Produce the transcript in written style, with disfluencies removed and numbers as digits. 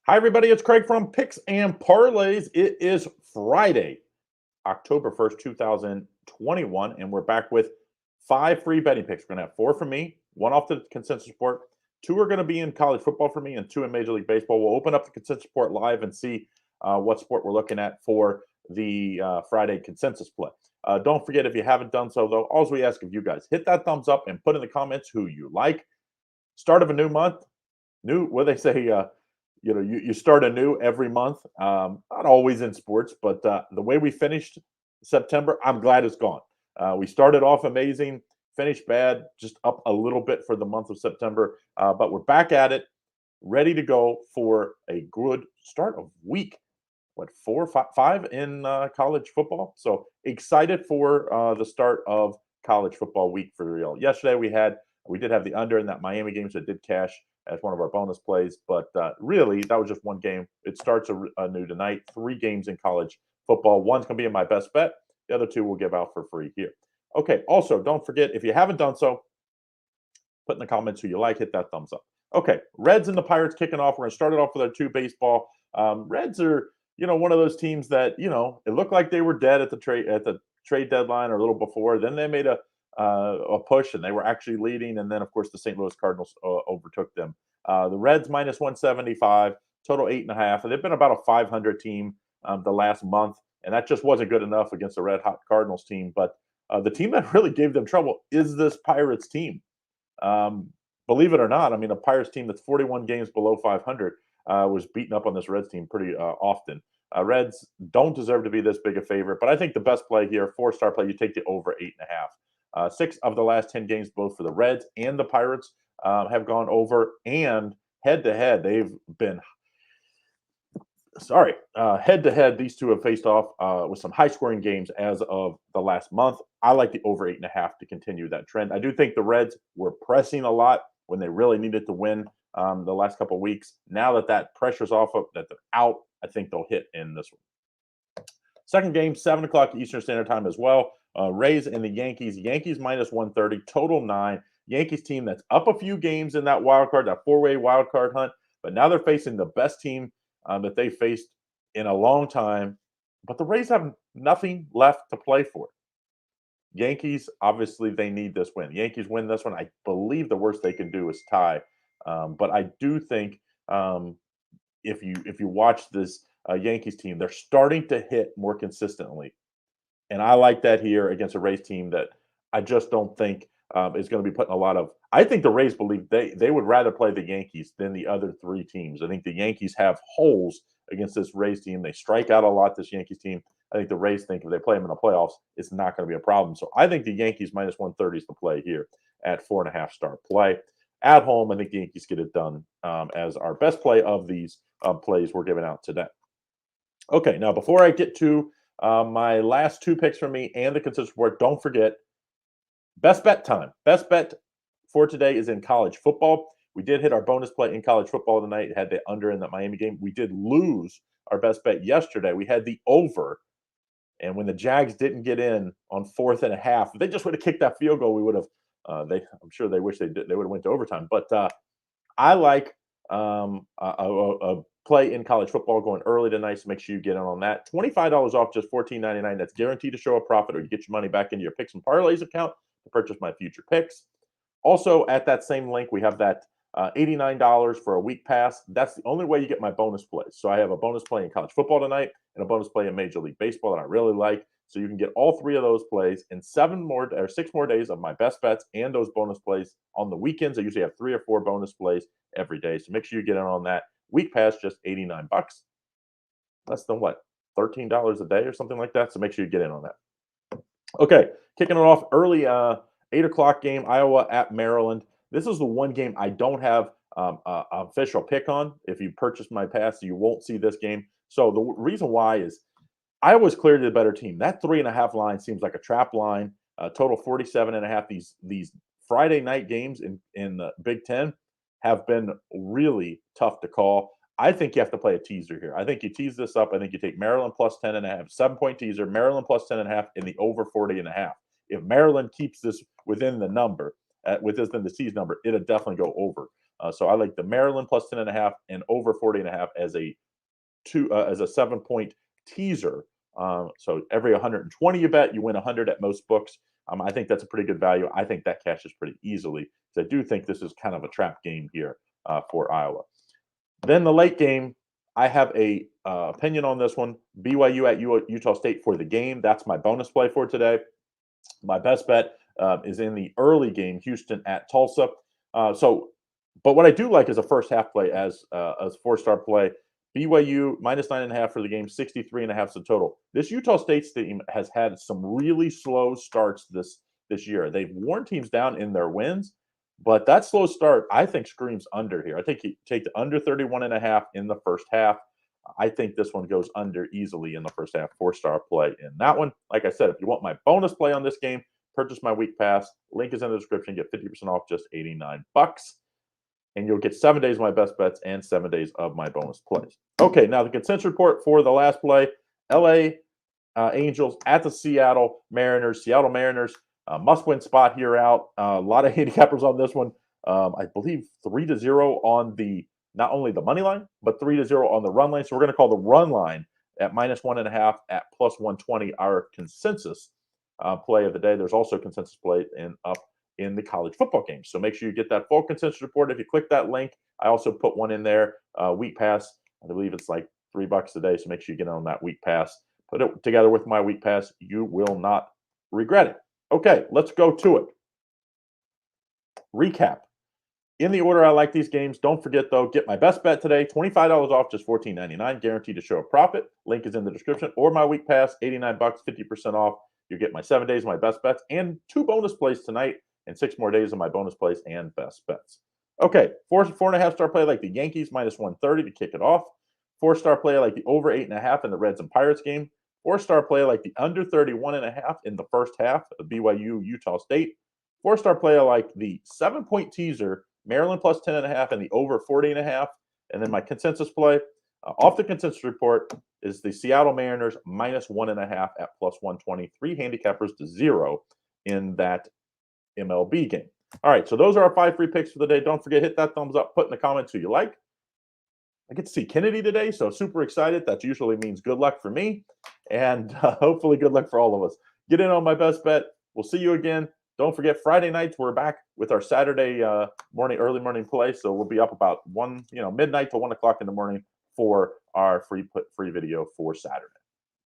Hi, everybody. It's Craig from Picks and Parlays. It is Friday, October 1st, 2021, and we're back with 5 free betting picks. We're going to have 4 from me, 1 off the consensus report, 2 are going to be in college football for me, and 2 in Major League Baseball. We'll open up the consensus report live and see what sport we're looking at for the Friday consensus play. Don't forget, if you haven't done so, though, all we ask of you guys, hit that thumbs up and put in the comments who you like. Start of a new month, what do they say? You start anew every month. Not always in sports, but the way we finished September, I'm glad it's gone. We started off amazing, finished bad, just up a little bit for the month of September. But we're back at it, ready to go for a good start of week. What, 4, 5 in college football? So excited for the start of college football week for real. Yesterday we did have the under in that Miami game, so it did cash as one of our bonus plays. But really, that was just one game. It starts anew tonight. 3 games in college football. One's going to be in my best bet. The other 2 we'll give out for free here. Okay, also, don't forget, if you haven't done so, put in the comments who you like. Hit that thumbs up. Okay, Reds and the Pirates kicking off. We're going to start it off with our 2 baseball. Reds are, one of those teams that, it looked like they were dead at the trade deadline or a little before. Then they made a push, and they were actually leading. And then, of course, the St. Louis Cardinals overtook them. The Reds minus 175, total 8.5. They've been about a 500 team the last month, and that just wasn't good enough against the red-hot Cardinals team. But the team that really gave them trouble is this Pirates team. Believe it or not, a Pirates team that's 41 games below 500 was beaten up on this Reds team pretty often. Reds don't deserve to be this big a favorite, but I think the best play here, 4-star play, you take the over 8.5. 6 of the last 10 games, both for the Reds and the Pirates, have gone over, and head-to-head, they've been head-to-head, these 2 have faced off with some high-scoring games as of the last month. I like the over 8.5 to continue that trend. I do think the Reds were pressing a lot when they really needed to win the last couple of weeks. Now that pressure's off, that they're out, I think they'll hit in this one. Second game, 7 o'clock Eastern Standard Time as well. Rays and the Yankees. Yankees minus 130, total 9. Yankees team that's up a few games in that wild card, that 4-way wild card hunt, but now they're facing the best team that they faced in a long time. But the Rays have nothing left to play for. Yankees, obviously, they need this win. Yankees win this one. I believe the worst they can do is tie. But I do think if you watch this Yankees team, they're starting to hit more consistently. And I like that here against a Rays team that I just don't think is going to be putting a lot of – I think the Rays believe they would rather play the Yankees than the other 3 teams. I think the Yankees have holes against this Rays team. They strike out a lot, this Yankees team. I think the Rays think if they play them in the playoffs, it's not going to be a problem. So I think the Yankees minus 130 is the play here at 4.5-star play. At home, I think the Yankees get it done as our best play of these plays we're giving out today. Okay, now before I get to my last 2 picks from me and the consensus report, don't forget, best bet time. Best bet for today is in college football. We did hit our bonus play in college football tonight. Had the under in that Miami game. We did lose our best bet yesterday. We had the over. And when the Jags didn't get in on 4th and a half, if they just would have kicked that field goal, we would have. I'm sure they wish they did. They would have went to overtime. But I like a play in college football going early tonight, so make sure you get in on that. $25 off, just $14.99. That's guaranteed to show a profit, or you get your money back into your Picks and Parlays account to purchase my future picks. Also, at that same link, we have that $89 for a week pass. That's the only way you get my bonus plays. So I have a bonus play in college football tonight and a bonus play in Major League Baseball that I really like. So you can get all 3 of those plays in 6 more days of my best bets and those bonus plays on the weekends. I usually have 3 or 4 bonus plays every day. So make sure you get in on that. Week pass, just $89. Less than what? $13 a day or something like that. So make sure you get in on that. Okay, kicking it off early, 8 o'clock game, Iowa at Maryland. This is the one game I don't have an official pick on. If you purchase my pass, you won't see this game. So the reason why is Iowa's clearly the better team. That 3.5 line seems like a trap line. Total 47.5. These Friday night games in the Big Ten have been really tough to call. I think you have to play a teaser here. I think you tease this up. I think you take Maryland plus 10.5, 7-point teaser, Maryland plus 10.5, in the over 40.5. If Maryland keeps this within the number, within the tease number, it'll definitely go over. So I like the Maryland plus 10.5 and over 40.5 as a 7-point teaser. So every 120 you bet, you win 100 at most books. I think that's a pretty good value. I think that cashes pretty easily. So I do think this is kind of a trap game here for Iowa. Then the late game, I have a opinion on this one. BYU at Utah State for the game. That's my bonus play for today. My best bet is in the early game, Houston at Tulsa. But what I do like is a first half play as a 4-star play. BYU minus 9.5 for the game, 63.5 is the total. This Utah State team has had some really slow starts this year. They've worn teams down in their wins, but that slow start, I think, screams under here. I think you take the under 31.5 in the first half. I think this one goes under easily in the first half. 4-star play in that one. Like I said, if you want my bonus play on this game, purchase my week pass. Link is in the description. Get 50% off, just $89. And you'll get 7 days of my best bets and 7 days of my bonus plays. Okay, now the consensus report for the last play. LA Angels at the Seattle Mariners. Seattle Mariners, must-win spot here out. A lot of handicappers on this one. I believe 3-0 on the not only the money line, but 3-0 on the run line. So we're going to call the run line at minus 1.5 at plus 120 our consensus play of the day. There's also consensus play up in the college football game. So make sure you get that full consensus report. If you click that link, I also put one in there, week pass. I believe it's like $3 a day. So make sure you get on that week pass. Put it together with my week pass. You will not regret it. Okay, let's go to it. Recap. In the order I like these games, don't forget, though, get my best bet today, $25 off, just $14.99, guaranteed to show a profit. Link is in the description. Or my week pass, $89, 50% off. You get my 7 days of my best bets and 2 bonus plays tonight and 6 more days of my bonus plays and best bets. Okay, 4.5-star play like the Yankees, minus 130 to kick it off. 4-star play like the over 8.5 in the Reds and Pirates game. 4-star play like the under 31.5 in the first half of BYU Utah State. 4-star play like the 7-point teaser, Maryland plus 10.5 and the over 40.5. And then my consensus play off the consensus report is the Seattle Mariners minus 1.5 at plus 120. 3 handicappers to 0 in that MLB game. All right, so those are our 5 free picks for the day. Don't forget, hit that thumbs up, put in the comments who you like. I get to see Kennedy today, so super excited. That usually means good luck for me, and hopefully good luck for all of us. Get in on my best bet. We'll see you again. Don't forget, Friday nights, we're back with our Saturday early morning play. So we'll be up about midnight to 1 o'clock in the morning for our free video for Saturday.